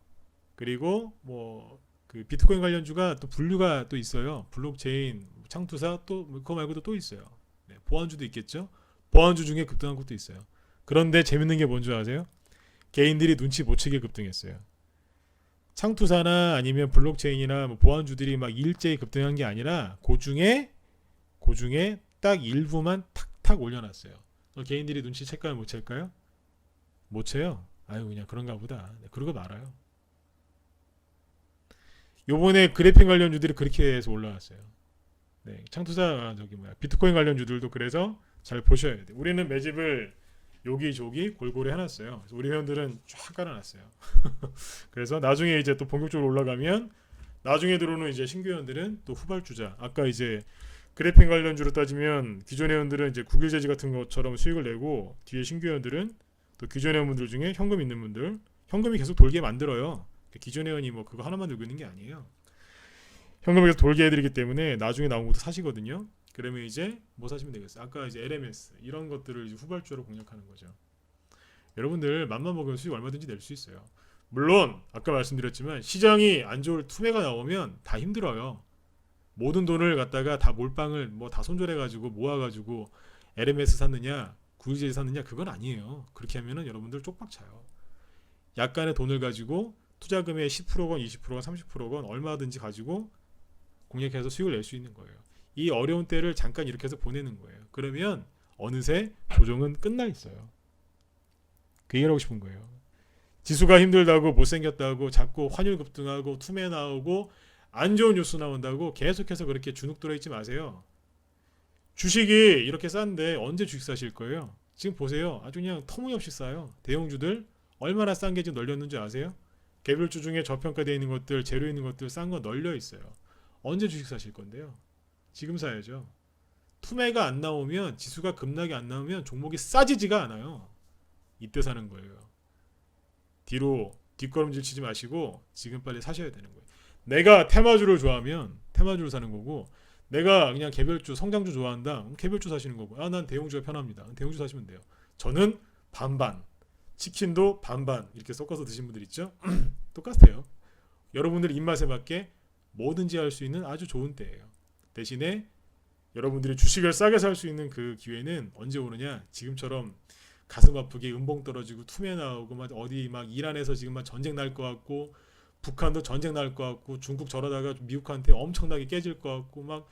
그리고 뭐 그 비트코인 관련주가 또 분류가 또 있어요. 블록체인, 창투사 또 그거 말고도 또 있어요. 네, 보안주도 있겠죠. 보안주 중에 급등한 것도 있어요. 그런데 재밌는 게 뭔지 아세요? 개인들이 눈치 못 채게 급등했어요. 창투사나 아니면 블록체인이나 뭐 보안주들이 막 일제히 급등한 게 아니라 그 중에 딱 일부만 탁탁 올려놨어요. 개인들이 눈치 챌까요, 못 챌까요? 못 채요. 아유 그냥 그런가 보다. 네, 그러고 말아요. 요번에 그래픽 관련주들이 그렇게 해서 올라왔어요. 네, 창투사 비트코인 관련주들도 그래서 잘 보셔야 돼요. 우리는 매집을 여기저기 골고루 해놨어요. 그래서 우리 회원들은 쫙 깔아놨어요. 그래서 나중에 이제 또 본격적으로 올라가면 나중에 들어오는 이제 신규 회원들은 또 후발주자. 아까 이제 그래픽 관련주로 따지면 기존 회원들은 이제 국일제지 같은 것처럼 수익을 내고 뒤에 신규 회원들은 또 기존 회원분들 중에 현금 있는 분들, 현금이 계속 돌게 만들어요. 기존 회원이 뭐 그거 하나만 들고 있는 게 아니에요. 현금을 계속 돌게 해드리기 때문에 나중에 나온 것도 사시거든요. 그러면 이제 뭐 사시면 되겠어요? 아까 이제 LMS 이런 것들을 이제 후발주로 공략하는 거죠. 여러분들 맘만 먹으면 수익 얼마든지 낼 수 있어요. 물론 아까 말씀드렸지만 시장이 안 좋을 투매가 나오면 다 힘들어요. 모든 돈을 갖다가 다 몰빵을 뭐 다 손절해가지고 모아가지고 LMS 샀느냐, 구일제지 샀느냐 그건 아니에요. 그렇게 하면은 여러분들 쪽박 차요. 약간의 돈을 가지고 투자금의 10%건 20%건 30%건 얼마든지 가지고 공략해서 수익을 낼 수 있는 거예요. 이 어려운 때를 잠깐 이렇게 해서 보내는 거예요. 그러면 어느새 조정은 끝나 있어요. 그 얘기를 하고 싶은 거예요. 지수가 힘들다고 못생겼다고 자꾸 환율 급등하고 투매 나오고 안 좋은 뉴스 나온다고 계속해서 그렇게 주눅 들어있지 마세요. 주식이 이렇게 싼데 언제 주식 사실 거예요? 지금 보세요. 아주 그냥 터무니없이 싸요. 대형주들 얼마나 싼 게 지금 널렸는지 아세요? 개별주 중에 저평가되어 있는 것들, 재료 있는 것들 싼 거 널려 있어요. 언제 주식 사실 건데요? 지금 사야죠. 투매가 안 나오면, 지수가 급락이 안 나오면 종목이 싸지지가 않아요. 이때 사는 거예요. 뒤로 뒷걸음질 치지 마시고 지금 빨리 사셔야 되는 거예요. 내가 테마주를 좋아하면 테마주를 사는 거고, 내가 그냥 개별주, 성장주 좋아한다, 그럼 개별주 사시는 거고, 아, 난 대형주가 편합니다, 대형주 사시면 돼요. 저는 반반, 치킨도 반반 이렇게 섞어서 드신 분들 있죠? 똑같아요. 여러분들 입맛에 맞게 뭐든지 할 수 있는 아주 좋은 때예요. 대신에 여러분들이 주식을 싸게 살 수 있는 그 기회는 언제 오느냐? 지금처럼 가슴 아프게 음봉 떨어지고 투매 나오고 막 어디 막 이란에서 지금 막 전쟁 날 것 같고, 북한도 전쟁 날 것 같고, 중국 저러다가 미국한테 엄청나게 깨질 것 같고, 막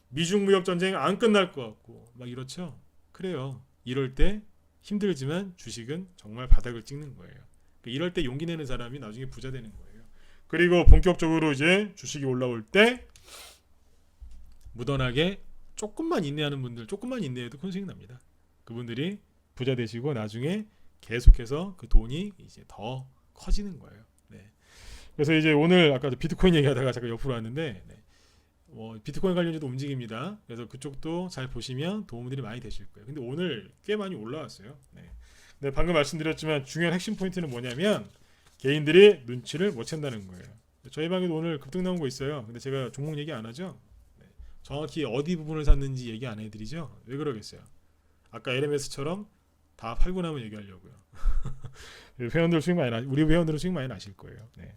미중 무역 전쟁 안 끝날 것 같고 막 이렇죠. 그래요. 이럴 때 힘들지만 주식은 정말 바닥을 찍는 거예요. 이럴 때 용기 내는 사람이 나중에 부자 되는 거예요. 그리고 본격적으로 이제 주식이 올라올 때 무던하게 조금만 인내하는 분들, 조금만 인내해도 큰 수익 납니다. 그분들이 부자 되시고 나중에 계속해서 그 돈이 이제 더 커지는 거예요. 네. 그래서 이제 오늘 아까 비트코인 얘기하다가 잠깐 옆으로 왔는데, 네. 비트코인 관련주도 움직입니다. 그래서 그쪽도 잘 보시면 도움들이 많이 되실 거예요. 근데 오늘 꽤 많이 올라왔어요. 네. 근데 방금 말씀드렸지만 중요한 핵심 포인트는 뭐냐면 개인들이 눈치를 못 챈다는 거예요. 저희 방에도 오늘 급등 나온 거 있어요. 근데 제가 종목 얘기 안 하죠. 네. 정확히 어디 부분을 샀는지 얘기 안 해드리죠. 왜 그러겠어요? 아까 LMS처럼 다 팔고 나면 얘기하려고요. 회원들 수익 많이 우리 회원들은 수익 많이 나실 거예요. 네.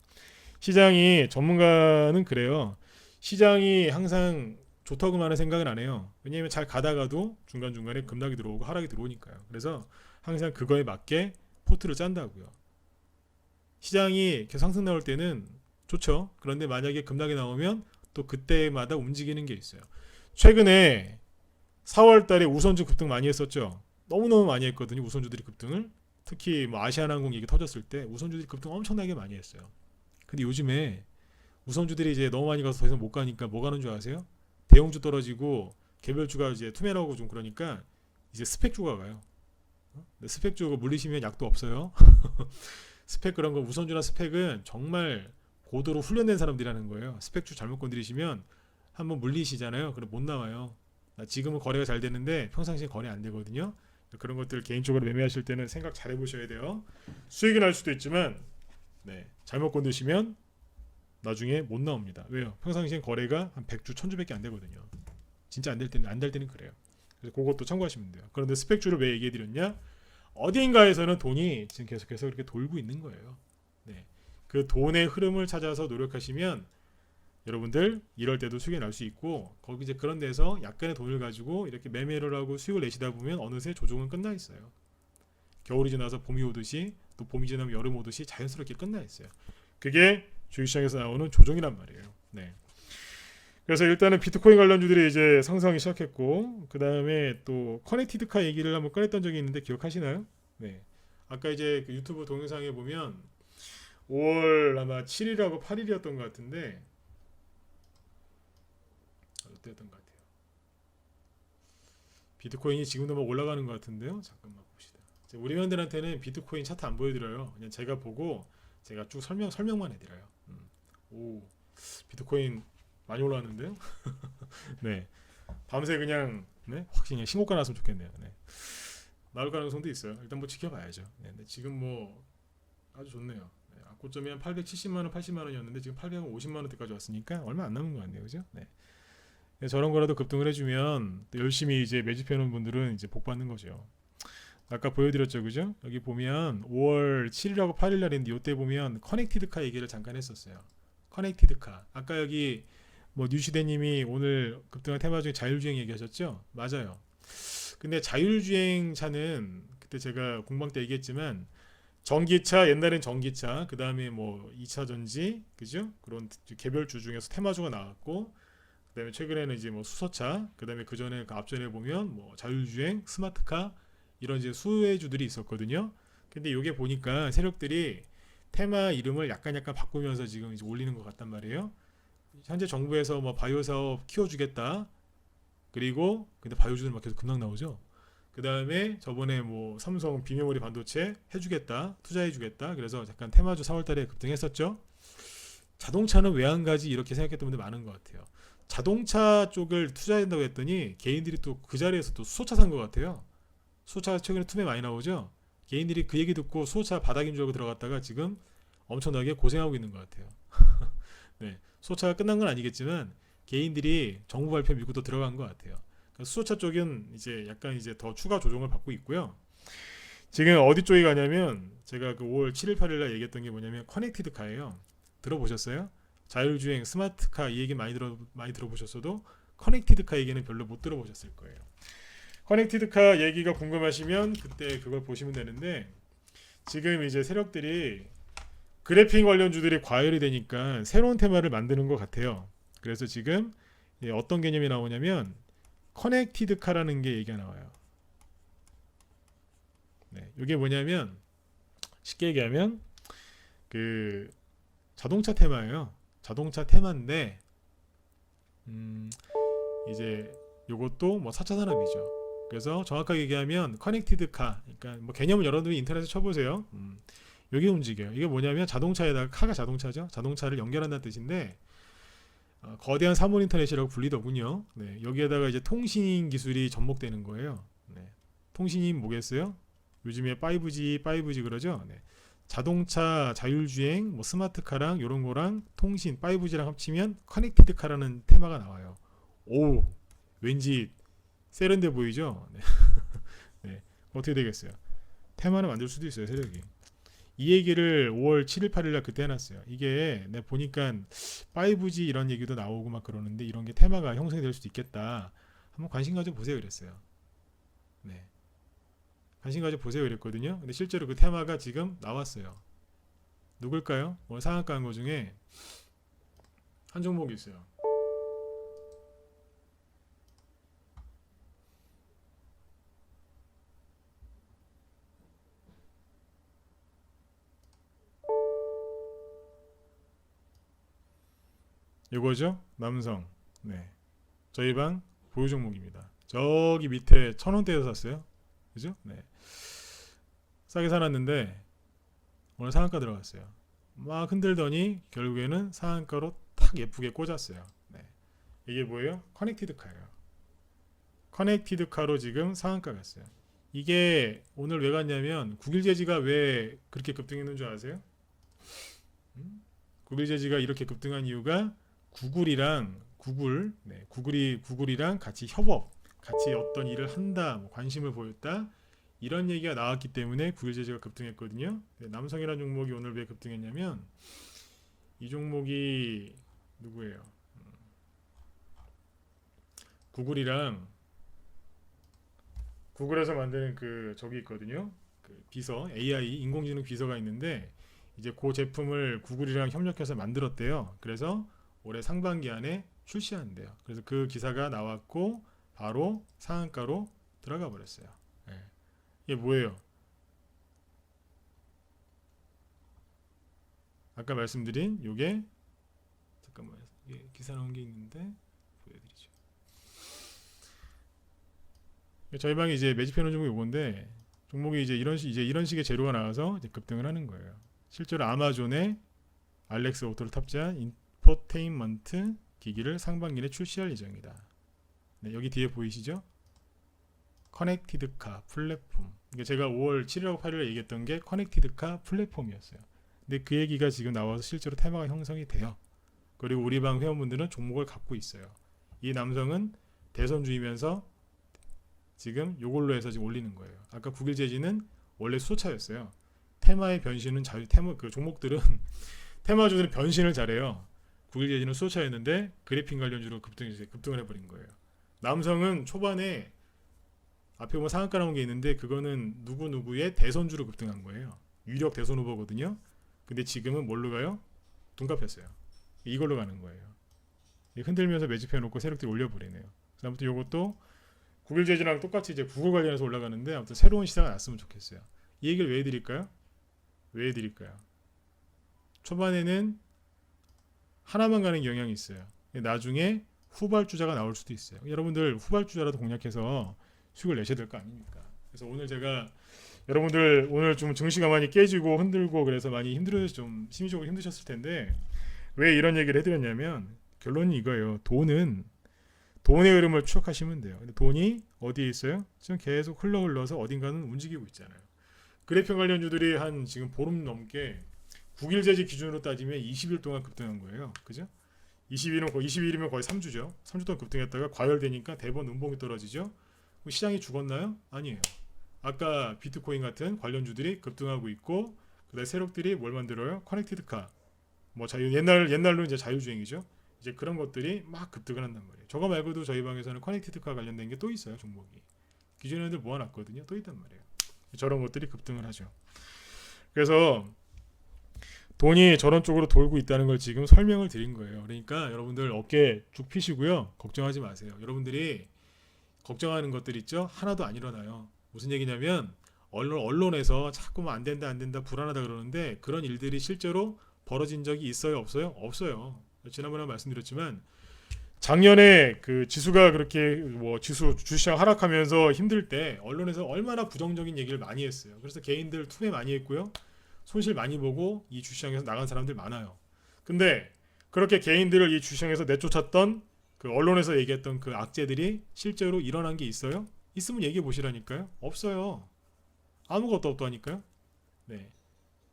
시장이, 전문가는 그래요. 시장이 항상 좋다고만 하는 생각은 안 해요. 왜냐하면 잘 가다가도 중간중간에 급락이 들어오고 하락이 들어오니까요. 그래서 항상 그거에 맞게 포트를 짠다고요. 시장이 계속 상승 나올 때는 좋죠. 그런데 만약에 급락이 나오면 또 그때마다 움직이는 게 있어요. 최근에 4월 달에 우선주 급등 많이 했었죠. 너무너무 많이 했거든요. 우선주들이 급등을. 특히 뭐 아시아나항공 얘기 터졌을 때 우선주들이 급등 엄청나게 많이 했어요. 근데 요즘에 우선주들이 이제 너무 많이 가서 더 이상 못 가니까 뭐 가는 줄 아세요? 대형주 떨어지고 개별주가 이제 투매라고 좀 그러니까 이제 스펙주가 가요. 스펙주가 물리시면 약도 없어요. 스펙 그런 거, 우선주나 스펙은 정말 고도로 훈련된 사람들이라는 거예요. 스펙주 잘못 건드리시면 한번 물리시잖아요. 그럼 못 나와요. 지금은 거래가 잘 되는데 평상시에 거래 안 되거든요. 그런 것들 개인적으로 매매하실 때는 생각 잘 해보셔야 돼요. 수익이 날 수도 있지만, 네, 잘못 건드시면 나중에 못 나옵니다. 왜요? 평상시엔 거래가 한 100주, 1000주밖에 안 되거든요. 진짜 안 될 때는 그래요. 그래서 그것도 참고하시면 돼요. 그런데 스펙주를 왜 얘기해 드렸냐? 어딘가에서는 돈이 지금 계속해서 이렇게 돌고 있는 거예요. 네. 그 돈의 흐름을 찾아서 노력하시면 여러분들 이럴 때도 수익이 날 수 있고, 거기 이제 그런 데서 약간의 돈을 가지고 이렇게 매매를 하고 수익을 내시다 보면 어느새 조정은 끝나 있어요. 겨울이 지나서 봄이 오듯이, 또 봄이 지나면 여름 오듯이 자연스럽게 끝나 있어요. 그게 주식시장에서 나오는 조정이란 말이에요. 네. 그래서 일단은 비트코인 관련주들이 이제 상승하기 시작했고, 그 다음에 또 커넥티드카 얘기를 한번 꺼냈던 적이 있는데 기억하시나요? 네. 아까 이제 그 유튜브 동영상에 보면 5월 아마 7일하고 8일이었던 것 같은데, 어땠던 것 같아요? 비트코인이 지금도 막 올라가는 것 같은데요. 잠깐만 봅시다. 우리 회원들한테는 비트코인 차트 안 보여드려요. 그냥 제가 보고 제가 쭉 설명만 해드려요. 오, 비트코인 많이 올라왔는데요. 네, 밤새 그냥 네, 확실히 그냥 신고가 났으면 좋겠네요. 네, 나올 가능성도 있어요. 일단 뭐 지켜봐야죠. 네, 근데 지금 뭐 아주 좋네요. 네, 고점이 한 870만 원, 80만 원이었는데 지금 850만 원대까지 왔으니까 얼마 안 남은 것 같네요, 그죠? 네. 네, 저런 거라도 급등을 해주면 또 열심히 이제 매집해놓은 분들은 이제 복 받는 거죠. 아까 보여드렸죠, 그죠? 여기 보면 5월 7일하고 8일 날인데 이때 보면 커넥티드카 얘기를 잠깐 했었어요. 커넥티드카. 아까 여기 뭐 뉴시대님이 오늘 급등한 테마 중에 자율주행 얘기하셨죠? 맞아요. 근데 자율주행 차는 그때 제가 공방 때 얘기했지만 전기차, 옛날엔 전기차, 그 다음에 뭐 2차 전지, 그죠? 그런 개별주 중에서 테마주가 나왔고, 그 다음에 최근에는 이제 뭐 수소차, 그 다음에 그 전에 그 앞전에 보면 뭐 자율주행, 스마트카 이런 이제 수혜주들이 있었거든요. 근데 이게 보니까 세력들이 테마 이름을 약간 바꾸면서 지금 이제 올리는 것 같단 말이에요. 현재 정부에서 뭐 바이오 사업 키워주겠다. 그리고 근데 바이오주들 막 계속 급락 나오죠. 그 다음에 저번에 뭐 삼성 비메모리 반도체 해주겠다, 투자해주겠다. 그래서 잠깐 테마주 4월달에 급등했었죠. 자동차는 왜 안 가지 이렇게 생각했던 분들 많은 것 같아요. 자동차 쪽을 투자한다고 했더니 개인들이 또 그 자리에서 또 수소차 산 것 같아요. 수소차 최근에 투매 많이 나오죠. 개인들이 그 얘기 듣고 수소차 바닥인 줄 알고 들어갔다가 지금 엄청나게 고생하고 있는 것 같아요. 네, 수소차가 끝난 건 아니겠지만 개인들이 정부 발표 믿고 또 들어간 것 같아요. 그러니까 수소차 쪽은 이제 약간 이제 더 추가 조정을 받고 있고요. 지금 어디 쪽에 가냐면 제가 그 5월 7일 8일날 얘기했던 게 뭐냐면 커넥티드 카예요. 들어보셨어요? 자율주행 스마트카 이 얘기 많이 들어보셨어도 커넥티드 카 얘기는 별로 못 들어보셨을 거예요. 커넥티드 카 얘기가 궁금하시면 그때 그걸 보시면 되는데 지금 이제 세력들이 그래픽 관련주들이 과열이 되니까 새로운 테마를 만드는 것 같아요. 그래서 지금 어떤 개념이 나오냐면 커넥티드 카라는 게 얘기가 나와요. 네, 이게 뭐냐면 쉽게 얘기하면 그 자동차 테마예요. 자동차 테마인데 이제 요것도 뭐 4차 산업이죠. 그래서 정확하게 얘기하면 커넥티드 카, 그러니까 뭐 개념을 여러분들이 인터넷에 쳐보세요. 여기 움직여요. 이게 뭐냐면 자동차에다가 카가 자동차죠. 자동차를 연결한다는 뜻인데 거대한 사물 인터넷이라고 불리더군요. 네, 여기에다가 이제 통신 기술이 접목되는 거예요. 네, 통신이 뭐겠어요? 요즘에 5G 그러죠. 네, 자동차, 자율주행, 뭐 스마트카랑 이런 거랑 통신 5G랑 합치면 커넥티드 카라는 테마가 나와요. 오, 왠지 세련돼 보이죠? 네. 네, 어떻게 되겠어요? 테마를 만들 수도 있어요, 세력이. 이 얘기를 5월 7일 8일날 그때 해놨어요. 이게 내가 보니까 5G 이런 얘기도 나오고 막 그러는데 이런 게 테마가 형성이 될 수도 있겠다. 한번 관심 가져 보세요 그랬어요. 네, 관심 가져 보세요 그랬거든요. 근데 실제로 그 테마가 지금 나왔어요. 누굴까요? 오늘 상한가 한 거 중에 한 종목이 있어요. 이거죠? 남성. 네, 저희 방 보유 종목입니다. 저기 밑에 1,000원대에서 샀어요. 그죠? 네, 싸게 사놨는데 오늘 상한가 들어갔어요. 막 흔들더니 결국에는 상한가로 탁 예쁘게 꽂았어요. 네, 이게 뭐예요? 커넥티드 카예요. 커넥티드 카로 지금 상한가 갔어요. 이게 오늘 왜 갔냐면 국일제지가 왜 그렇게 급등했는 줄 아세요? 국일제지가 이렇게 급등한 이유가 구글이랑 같이 협업, 같이 어떤 일을 한다, 뭐 관심을 보였다 이런 얘기가 나왔기 때문에 국일제지가 급등했거든요. 남성이라는 종목이 오늘 왜 급등했냐면 이 종목이 누구예요? 구글에서 만드는 그 저기 있거든요. 그 비서 AI 인공지능 비서가 있는데 이제 그 제품을 구글이랑 협력해서 만들었대요. 그래서 올해 상반기 안에 출시한대요. 그래서 그 기사가 나왔고 바로 상한가로 들어가 버렸어요. 네. 이게 뭐예요? 아까 말씀드린 요게 잠깐만요. 이게 기사 나온 게 있는데 보여드리죠. 저희 방에 이제 매집해 놓은 종목이 요건데 종목이 이제 이런 식의 재료가 나와서 이제 급등을 하는 거예요. 실제로 아마존의 알렉스 오토를 탑재한 인포테인먼트 기기를 상반기에 출시할 예정이다. 네, 여기 뒤에 보이시죠? 커넥티드카 플랫폼. 그러니까 제가 5월 7일하고 8일에 얘기했던 게 커넥티드카 플랫폼이었어요. 근데 그 얘기가 지금 나와서 실제로 테마가 형성이 돼요. 그리고 우리 방 회원분들은 종목을 갖고 있어요. 이 남성은 대선주이면서 지금 요걸로 해서 지금 올리는 거예요. 아까 국일제지는 원래 수소차였어요. 테마의 변신은 그 종목들은 테마주들은 변신을 잘해요. 국일제지는 수소차였는데 그래픽 관련주로 급등을 해버린 거예요. 남성은 초반에 앞에 보면 상한가 나온 게 있는데 그거는 누구누구의 대선주로 급등한 거예요. 유력 대선 후보거든요. 근데 지금은 뭘로 가요? 둔갑했어요. 이걸로 가는 거예요. 흔들면서 매집해놓고 세력들이 올려버리네요. 그래서 아무튼 이것도 구글 제지랑 똑같이 이제 구글 관련해서 올라가는데 아무튼 새로운 시세가 났으면 좋겠어요. 이 얘기를 왜 해드릴까요? 왜 해드릴까요? 초반에는 하나만 가는 경향이 있어요. 나중에 후발주자가 나올 수도 있어요. 여러분들 후발주자라도 공략해서 수익을 내셔야 될 거 아닙니까? 그래서 오늘 제가 여러분들 오늘 좀 증시가 많이 깨지고 흔들고 그래서 많이 힘들어서 좀 심리적으로 힘드셨을 텐데 왜 이런 얘기를 해드렸냐면 결론이 이거예요. 돈의 흐름을 추적하시면 돼요. 근데 돈이 어디에 있어요? 지금 계속 흘러서 어딘가는 움직이고 있잖아요. 그래프 관련주들이 한 지금 보름 넘게 9일 제지 기준으로 따지면 20일 동안 급등한 거예요. 그죠? 20일이면 거의 3주죠. 3주 동안 급등했다가 과열되니까 대번 음봉이 떨어지죠. 시장이 죽었나요? 아니에요. 아까 비트코인 같은 관련주들이 급등하고 있고 그다음에 세력들이 뭘 만들어요? 커넥티드카. 뭐 옛날로 이제 자율주행이죠. 이제 그런 것들이 막 급등을 한단 말이에요. 저거 말고도 저희 방에서는 커넥티드카 관련된 게 또 있어요. 종목이. 기존에 늘 모아놨거든요. 또 있단 말이에요. 저런 것들이 급등을 하죠. 그래서 돈이 저런 쪽으로 돌고 있다는 걸 지금 설명을 드린 거예요. 그러니까 여러분들 어깨 쭉 피시고요. 걱정하지 마세요. 여러분들이 걱정하는 것들 있죠? 하나도 안 일어나요. 무슨 얘기냐면 언론에서 자꾸만 안 된다 불안하다 그러는데 그런 일들이 실제로 벌어진 적이 있어요? 없어요? 없어요. 지난번에 말씀드렸지만 작년에 그 지수가 그렇게 뭐 주시장 하락하면서 힘들 때 언론에서 얼마나 부정적인 얘기를 많이 했어요. 그래서 개인들 투매 많이 했고요. 손실 많이 보고 이 주시장에서 나간 사람들 많아요. 근데 그렇게 개인들을 이 주시장에서 내쫓았던 그 언론에서 얘기했던 그 악재들이 실제로 일어난 게 있어요? 있으면 얘기해 보시라니까요. 없어요. 아무것도 없다니까요. 네.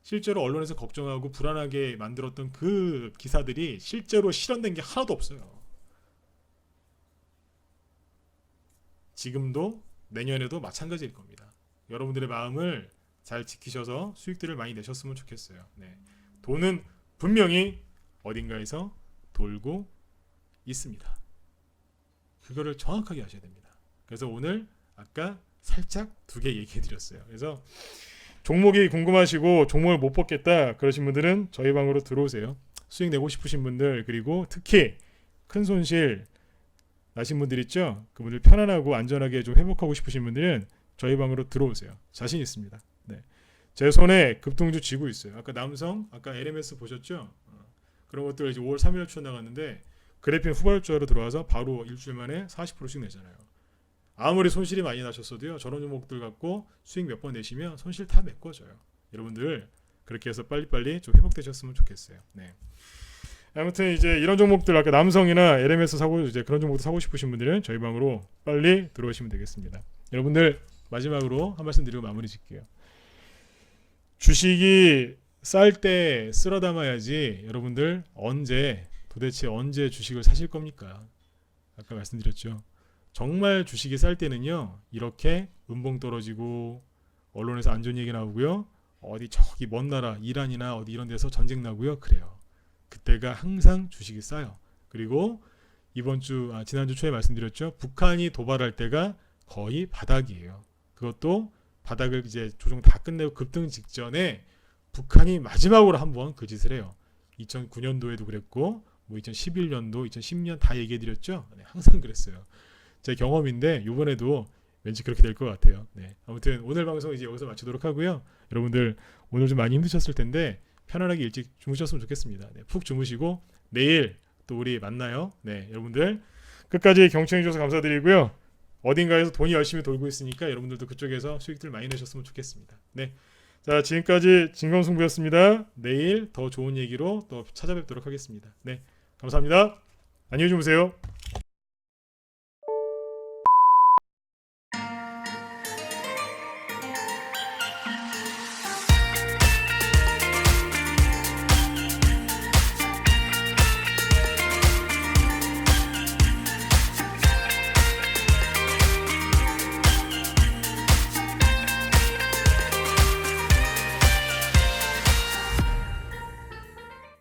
실제로 언론에서 걱정하고 불안하게 만들었던 그 기사들이 실제로 실현된 게 하나도 없어요. 지금도 내년에도 마찬가지일 겁니다. 여러분들의 마음을 잘 지키셔서 수익들을 많이 내셨으면 좋겠어요. 네. 돈은 분명히 어딘가에서 돌고 있습니다. 그거를 정확하게 하셔야 됩니다. 그래서 오늘 아까 살짝 두 개 얘기해 드렸어요. 그래서 종목이 궁금하시고 종목을 못 뽑겠다 그러신 분들은 저희 방으로 들어오세요. 수익 내고 싶으신 분들 그리고 특히 큰 손실 나신 분들 있죠? 그분들 편안하고 안전하게 좀 회복하고 싶으신 분들은 저희 방으로 들어오세요. 자신 있습니다. 네. 제 손에 급등주 쥐고 있어요. 아까 남성, 아까 LMS 보셨죠? 그런 것들 이제 5월 3일 초 나갔는데 그래픽 후발주로 들어와서 바로 일주일 만에 40%씩 내잖아요. 아무리 손실이 많이 나셨어도요. 저런 종목들 갖고 수익 몇 번 내시면 손실 다 메꿔져요. 여러분들 그렇게 해서 빨리빨리 좀 회복되셨으면 좋겠어요. 네. 아무튼 이제 이런 종목들 아까 남성이나 LMS 사고 이제 그런 종목도 사고 싶으신 분들은 저희 방으로 빨리 들어오시면 되겠습니다. 여러분들 마지막으로 한 말씀 드리고 마무리 짓게요. 주식이 쌀 때 쓸어 담아야지 여러분들 도대체 언제 주식을 사실 겁니까? 아까 말씀드렸죠. 정말 주식이 쌀 때는요. 이렇게 음봉 떨어지고 언론에서 안 좋은 얘기 나오고요. 어디 저기 먼 나라 이란이나 어디 이런 데서 전쟁 나고요. 그래요. 그때가 항상 주식이 싸요. 그리고 지난주 초에 말씀드렸죠. 북한이 도발할 때가 거의 바닥이에요. 그것도 바닥을 이제 조정 다 끝내고 급등 직전에 북한이 마지막으로 한번 그 짓을 해요. 2009년도에도 그랬고 뭐 2011년도, 2010년 다 얘기해 드렸죠. 네, 항상 그랬어요. 제 경험인데 이번에도 왠지 그렇게 될 것 같아요. 네. 아무튼 오늘 방송 이제 여기서 마치도록 하고요. 여러분들 오늘 좀 많이 힘드셨을 텐데 편안하게 일찍 주무셨으면 좋겠습니다. 네, 푹 주무시고 내일 또 우리 만나요. 네, 여러분들 끝까지 경청해 주셔서 감사드리고요. 어딘가에서 돈이 열심히 돌고 있으니까 여러분들도 그쪽에서 수익들 많이 내셨으면 좋겠습니다. 네, 자 지금까지 진검승부였습니다. 내일 더 좋은 얘기로 또 찾아뵙도록 하겠습니다. 네, 감사합니다. 안녕히 주무세요.